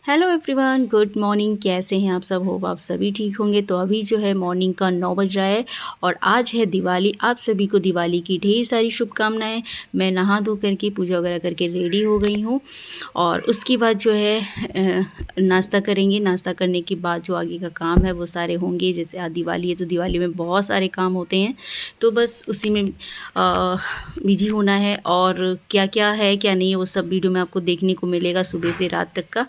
Hello everyone, good morning. कैसे हैं आप सब? होप आप सभी ठीक होंगे। तो अभी जो है मॉर्निंग का 9 बज रहा है और आज है दिवाली। आप सभी को दिवाली की ढेर सारी शुभकामनाएं। मैं नहा धो करके पूजा वगैरह करके रेडी हो गई हूँ और उसके बाद जो है नाश्ता करेंगे। नाश्ता करने के बाद जो आगे का काम है वो सारे होंगे। जैसे आज दिवाली है तो दिवाली में बहुत सारे काम होते हैं, तो बस उसी में बिजी होना है। और क्या क्या है क्या नहीं है वो सब वीडियो में आपको देखने को मिलेगा सुबह से रात तक का।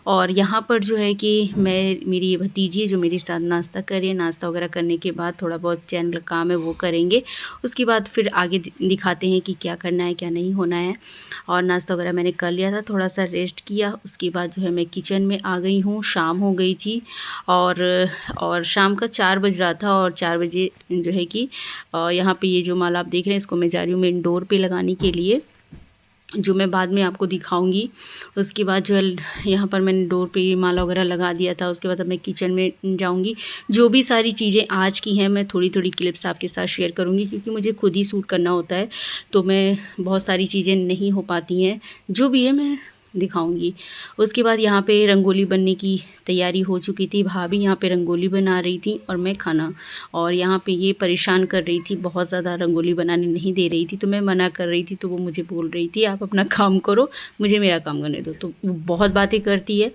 और यहाँ पर जो है कि मेरी ये भतीजी है जो मेरे साथ नाश्ता कर रही है। नाश्ता वगैरह करने के बाद थोड़ा बहुत चैनल काम है वो करेंगे। उसके बाद फिर आगे दिखाते हैं कि क्या करना है क्या नहीं होना है। और नाश्ता वगैरह मैंने कर लिया था, थोड़ा सा रेस्ट किया। उसके बाद जो है मैं किचन में आ गई हूँ। शाम हो गई थी और शाम का 4 बज रहा था और 4 बजे जो है कि यहाँ पे ये जो माला आप देख रहे हैं इसको मैं जा रही हूँ मेन डोर पे लगाने के लिए, जो मैं बाद में आपको दिखाऊंगी। उसके बाद जो है यहाँ पर मैंने डोर पे ये माला वगैरह लगा दिया था। उसके बाद अब मैं किचन में जाऊंगी। जो भी सारी चीज़ें आज की हैं मैं थोड़ी थोड़ी क्लिप्स आपके साथ शेयर करूंगी, क्योंकि मुझे खुद ही शूट करना होता है तो मैं बहुत सारी चीज़ें नहीं हो पाती हैं। जो भी है मैं दिखाऊंगी। उसके बाद यहाँ पे रंगोली बनने की तैयारी हो चुकी थी। भाभी यहाँ पे रंगोली बना रही थी और मैं खाना। और यहाँ पे ये परेशान कर रही थी, बहुत ज़्यादा रंगोली बनाने नहीं दे रही थी, तो मैं मना कर रही थी। तो वो मुझे बोल रही थी आप अपना काम करो, मुझे मेरा काम करने दो। तो वो बहुत बातें करती है।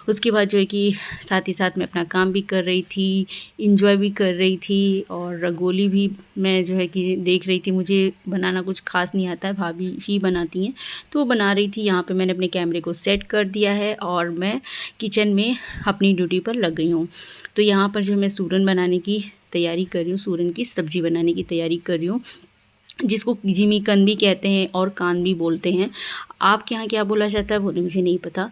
उसके बाद जो है कि साथ ही साथ मैं अपना काम भी कर रही थी, इंजॉय भी कर रही थी। और रंगोली भी मैं जो है कि देख रही थी। मुझे बनाना कुछ खास नहीं आता है, भाभी ही बनाती हैं, तो वो बना रही थी। यहाँ पे मैंने अपने कैमरे को सेट कर दिया है और मैं किचन में अपनी ड्यूटी पर लग गई हूँ। तो यहाँ पर जो मैं सूरन बनाने की तैयारी कर रही हूँ, सूरन की सब्ज़ी बनाने की तैयारी कर रही हूँ, जिसको जिमीकंद भी कहते हैं और कान भी बोलते हैं। आपके यहाँ क्या बोला जाता है वो मुझे नहीं पता।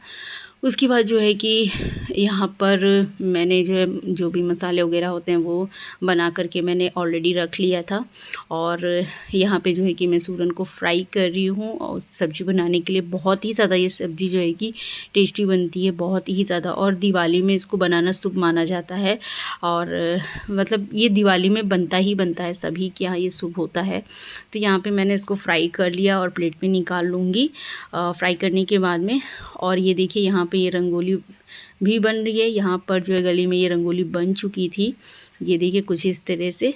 उसके बाद जो है कि यहाँ पर मैंने जो है जो भी मसाले वगैरह होते हैं वो बना करके मैंने ऑलरेडी रख लिया था। और यहाँ पे जो है कि मैं सूरन को फ्राई कर रही हूँ और सब्ज़ी बनाने के लिए। बहुत ही ज़्यादा ये सब्ज़ी जो है कि टेस्टी बनती है, बहुत ही ज़्यादा। और दिवाली में इसको बनाना शुभ माना जाता है। और मतलब ये दिवाली में बनता ही बनता है, सभी के यहाँ ये शुभ होता है। तो यहाँ पे मैंने इसको फ्राई कर लिया और प्लेट में निकाल लूँगी फ्राई करने के बाद में। और ये देखिए यहाँ पे ये रंगोली भी बन रही है। यहाँ पर जो है गली में ये रंगोली बन चुकी थी, ये देखिए कुछ इस तरह से।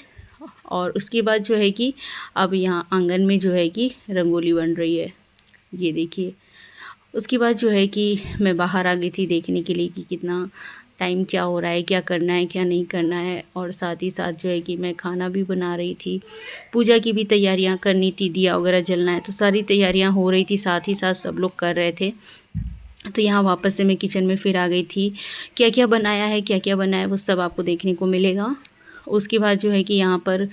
और उसके बाद जो है कि अब यहाँ आंगन में जो है कि रंगोली बन रही है, ये देखिए। उसके बाद जो है कि मैं बाहर आ गई थी देखने के लिए कि कितना टाइम क्या हो रहा है, क्या करना है क्या नहीं करना है। और साथ ही साथ जो है कि मैं खाना भी बना रही थी, पूजा की भी तैयारियां करनी थी, दिया वगैरह जलना है, तो सारी तैयारियां हो रही थी, साथ ही साथ सब लोग कर रहे थे। तो यहाँ वापस से मैं किचन में फिर आ गई थी। क्या क्या बनाया है क्या क्या बनाया है वो सब आपको देखने को मिलेगा। उसके बाद जो है कि यहाँ पर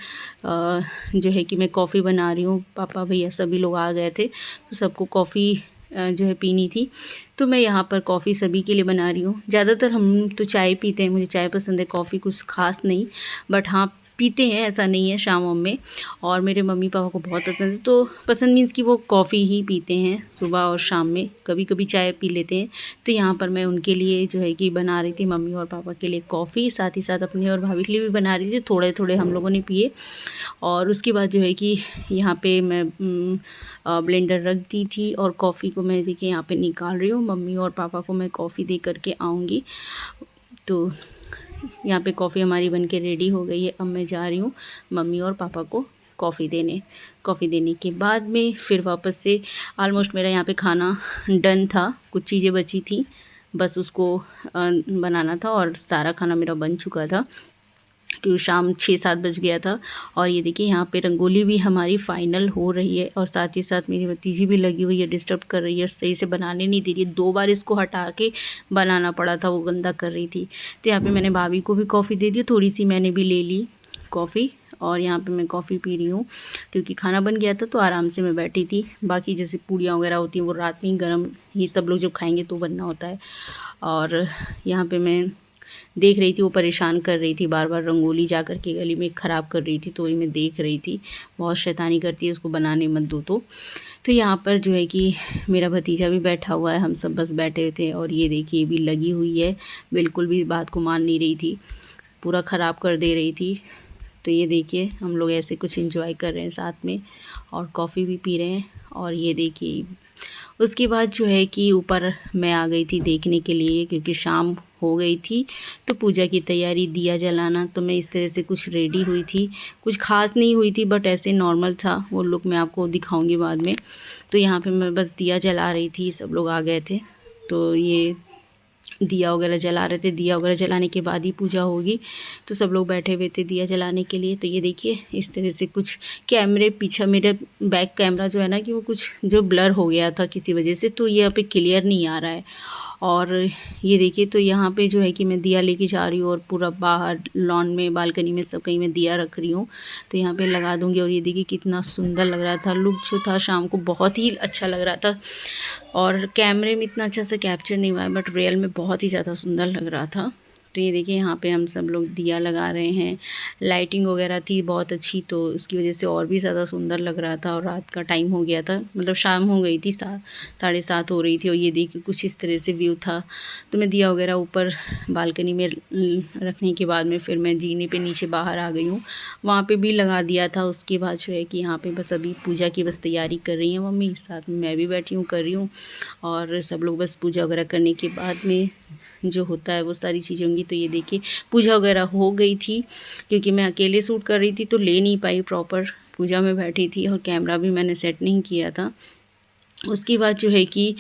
जो है कि मैं कॉफ़ी बना रही हूँ। पापा भैया सभी लोग आ गए थे तो सबको कॉफ़ी जो है पीनी थी, तो मैं यहाँ पर कॉफ़ी सभी के लिए बना रही हूँ। ज़्यादातर हम तो चाय पीते हैं, मुझे चाय पसंद है, कॉफ़ी कुछ खास नहीं, बट हाँ पीते हैं, ऐसा नहीं है शाम वाम में। और मेरे मम्मी पापा को बहुत पसंद है, तो पसंद मीन्स कि वो कॉफ़ी ही पीते हैं सुबह और शाम में, कभी कभी चाय पी लेते हैं। तो यहाँ पर मैं उनके लिए जो है कि बना रही थी, मम्मी और पापा के लिए कॉफ़ी, साथ ही साथ अपने और भाभी के लिए भी बना रही थी। थोड़े थोड़े हम लोगों ने पिए। और उसके बाद जो है कि यहाँ पे मैं ब्लेंडर रख दी थी और कॉफ़ी को मैं देखिए यहाँ पे निकाल रही हूँ। मम्मी और पापा को मैं कॉफ़ी दे करके आऊँगी। तो यहाँ पे कॉफ़ी हमारी बन के रेडी हो गई है। अब मैं जा रही हूँ मम्मी और पापा को कॉफ़ी देने। कॉफ़ी देने के बाद में फिर वापस से ऑलमोस्ट मेरा यहाँ पे खाना डन था, कुछ चीज़ें बची थी, बस उसको बनाना था और सारा खाना मेरा बन चुका था, कि शाम 6-7 बज गया था। और ये देखिए यहाँ पे रंगोली भी हमारी फाइनल हो रही है और साथ ही साथ मेरी भतीजी भी लगी हुई है, डिस्टर्ब कर रही है, सही से बनाने नहीं दे रही है। 2 बार इसको हटा के बनाना पड़ा था, वो गंदा कर रही थी। तो यहाँ पे मैंने भाभी को भी कॉफ़ी दे दी, थोड़ी सी मैंने भी ले ली कॉफ़ी। और यहाँ पे मैं कॉफ़ी पी रही हूँ, क्योंकि खाना बन गया था तो आराम से मैं बैठी थी। बाकी जैसे पूड़ियाँ वगैरह होती हैं वो रात में ही गर्म ही सब लोग जब खाएंगे तो बनना होता है। और यहाँ पे मैं देख रही थी, वो परेशान कर रही थी, बार बार रंगोली जा कर के गली में ख़राब कर रही थी, तो वही मैं देख रही थी। बहुत शैतानी करती है, उसको बनाने मत दो। तो यहाँ पर जो है कि मेरा भतीजा भी बैठा हुआ है, हम सब बस बैठे हुए थे। और ये देखिए ये भी लगी हुई है, बिल्कुल भी बात को मान नहीं रही थी, पूरा ख़राब कर दे रही थी। तो ये देखिए हम लोग ऐसे कुछ एंजॉय कर रहे हैं साथ में और कॉफ़ी भी पी रहे हैं। और ये देखिए उसके बाद जो है कि ऊपर मैं आ गई थी देखने के लिए, क्योंकि शाम हो गई थी तो पूजा की तैयारी, दिया जलाना। तो मैं इस तरह से कुछ रेडी हुई थी, कुछ खास नहीं हुई थी बट ऐसे नॉर्मल था, वो लुक मैं आपको दिखाऊंगी बाद में। तो यहाँ पे मैं बस दिया जला रही थी, सब लोग आ गए थे तो ये दिया वगैरह जला रहे थे। दिया वगैरह जलाने के बाद ही पूजा होगी, तो सब लोग बैठे हुए थे दिया जलाने के लिए। तो ये देखिए इस तरह से कुछ कैमरे पीछे, मेरा बैक कैमरा जो है ना कि वो कुछ जो ब्लर हो गया था किसी वजह से, तो ये यहाँ पे क्लियर नहीं आ रहा है। और ये देखिए तो यहाँ पे जो है कि मैं दिया लेके जा रही हूँ और पूरा बाहर लॉन में, बालकनी में सब कहीं मैं दिया रख रही हूँ, तो यहाँ पे लगा दूँगी। और ये देखिए कितना सुंदर लग रहा था, लुक जो था शाम को बहुत ही अच्छा लग रहा था। और कैमरे में इतना अच्छा से कैप्चर नहीं हुआ है बट रियल में बहुत ही ज़्यादा सुंदर लग रहा था। तो ये देखिए यहाँ पे हम सब लोग दिया लगा रहे हैं, लाइटिंग वगैरह थी बहुत अच्छी, तो उसकी वजह से और भी ज़्यादा सुंदर लग रहा था। और रात का टाइम हो गया था, मतलब शाम हो गई थी, 7:30 हो रही थी। और ये देखिए कुछ इस तरह से व्यू था। तो मैं दिया वगैरह ऊपर बालकनी में रखने के बाद में फिर मैं जीने पे नीचे बाहर आ गई हूँ, वहाँ पे भी लगा दिया था। उसके बाद जो है कि यहाँ पे बस अभी पूजा की बस तैयारी कर रही हैं मम्मी, साथ में मैं भी बैठी हूँ कर रही हूँ। और सब लोग बस पूजा वगैरह करने के बाद में जो होता है वो सारी चीज़ें होंगी। तो ये देखिए पूजा वगैरह हो गई थी, क्योंकि मैं अकेले शूट कर रही थी तो ले नहीं पाई प्रॉपर, पूजा में बैठी थी और कैमरा भी मैंने सेट नहीं किया था। उसके बाद जो है कि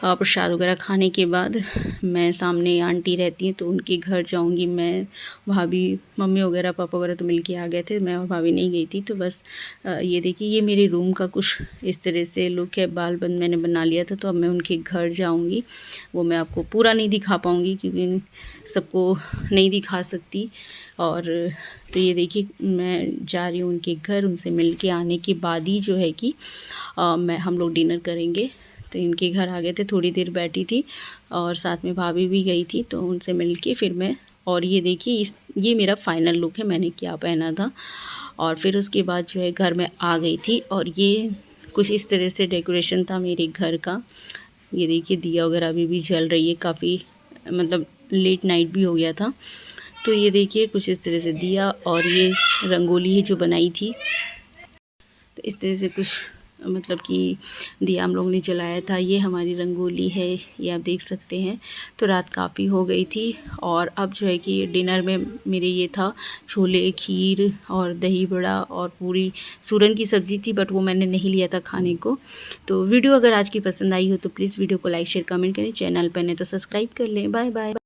प्रसाद वगैरह खाने के बाद मैं, सामने आंटी रहती हैं तो उनके घर जाऊंगी मैं। भाभी, मम्मी वगैरह, पापा वगैरह तो मिलके आ गए थे, मैं और भाभी नहीं गई थी। तो बस ये देखिए ये मेरे रूम का कुछ इस तरह से लुक है। बाल बंद मैंने बना लिया था, तो अब मैं उनके घर जाऊंगी। वो मैं आपको पूरा नहीं दिखा पाऊँगी क्योंकि सबको नहीं दिखा सकती। और तो ये देखिए मैं जा रही हूँ उनके घर, उनसे मिल के आने के बाद ही जो है कि मैं, हम लोग डिनर करेंगे। तो इनके घर आ गए थे, थोड़ी देर बैठी थी और साथ में भाभी भी गई थी, तो उनसे मिल के फिर मैं, और ये देखिए ये मेरा फाइनल लुक है, मैंने क्या पहना था। और फिर उसके बाद जो है घर में आ गई थी और ये कुछ इस तरह से डेकोरेशन था मेरे घर का। ये देखिए दिया वगैरह अभी भी जल रही है, काफ़ी मतलब लेट नाइट भी हो गया था। तो ये देखिए कुछ इस तरह से दिया, और ये रंगोली है जो बनाई थी, तो इस तरह से कुछ मतलब कि दिया हम लोग ने जलाया था। ये हमारी रंगोली है, ये आप देख सकते हैं। तो रात काफ़ी हो गई थी और अब जो है कि डिनर में मेरे ये था छोले, खीर और दही बड़ा और पूरी सूरन की सब्ज़ी थी, बट वो मैंने नहीं लिया था खाने को। तो वीडियो अगर आज की पसंद आई हो तो प्लीज़ वीडियो को लाइक शेयर कमेंट करें, चैनल पर नहीं तो सब्सक्राइब कर लें। Bye bye.